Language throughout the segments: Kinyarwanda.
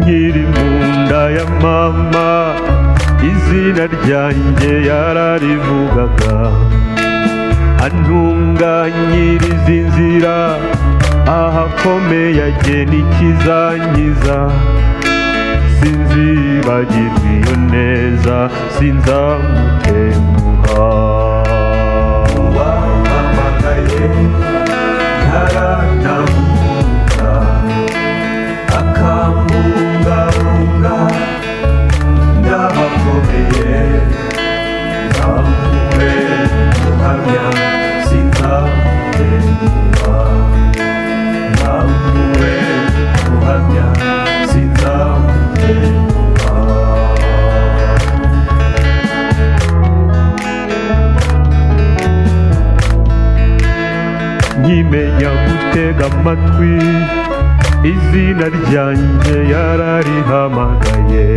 nkiri mu nda ya mama izina ryanjye yararivugaga antunganyiriza inzira ahakomeye agena ikizankiza sinzibagirwa iyo neza sinzamutenguha wampamagaye ntaranamuka akambungabunga ndahakomeye nzamube muhamya sinzamutenguha nzamube muhamya sinzamutenguha nkimenya gutega amatwi izina ryanjye yararihamagaye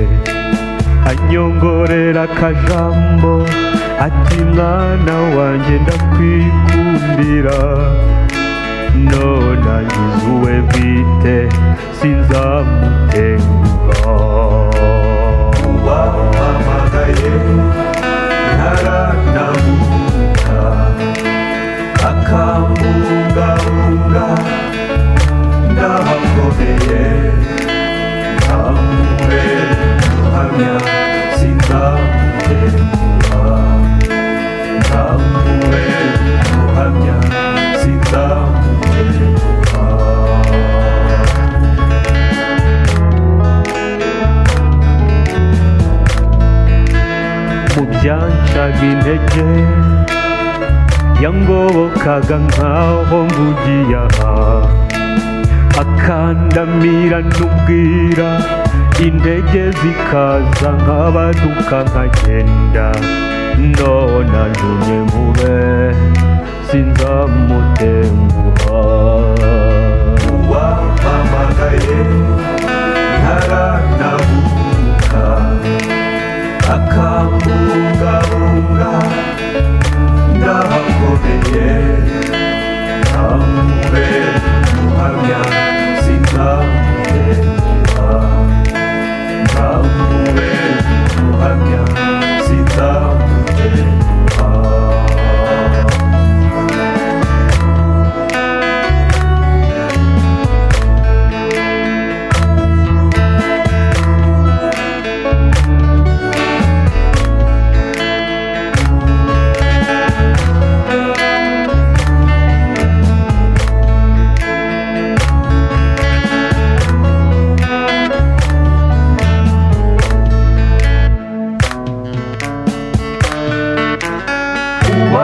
anyongorera akajambo ati mwana wanjye ndakwikundira none angize uwe bwite sinzamutenguha wampamagaye ntaranamuka akambungabunga ndahakomeye nzamube muhamya sinzamutenguha nzamube muhamya sinzamutenguha mu byancaga intege yangobokaga nkaho mvugiye aha akandamira n'ubwira intege zikaza nkabaduka nkagenda none antumye mube sinzamutenguha wampamagaye ntaranamuka akambungabunga ndahakomeye nzamube muhamya sinzamutenguha nzamube muhamya sinzamutenguha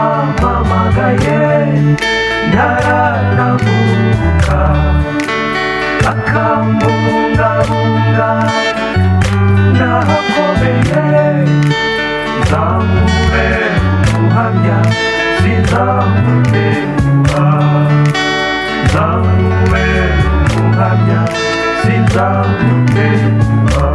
wampamagaye ntaranamuka akambungabunga ndahakomeye nzamube muhamya sinzamutenguha nzamube muhamya sinzamutenguha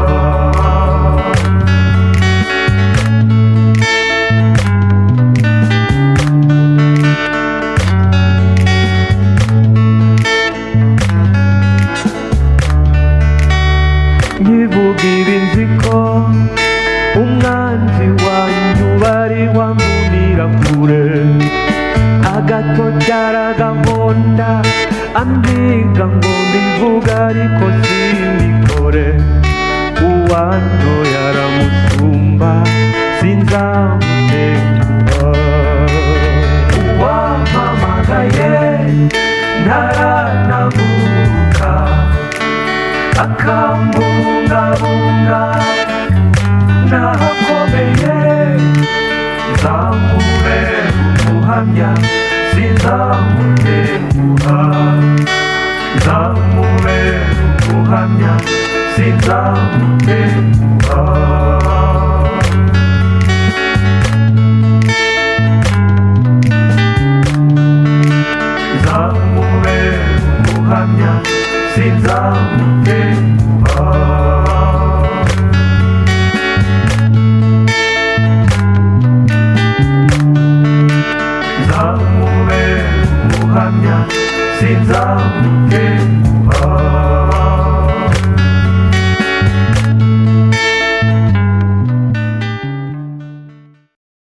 nkibubwira inziko umwanzi wanjye ubari wambunira kure agatoki aragahonda ambwira ngo mbivuga ariko simbikore uwantoye aramusumba sinzamutenguha wampamagaye ntaranamuka akambungabunga ndahakomeye nzamube muhamya sinzamutenguha nzamube muhamya sinzamutenguha nzamube muhamya sinzamutenguha nzamube muhamya sinzamutenguha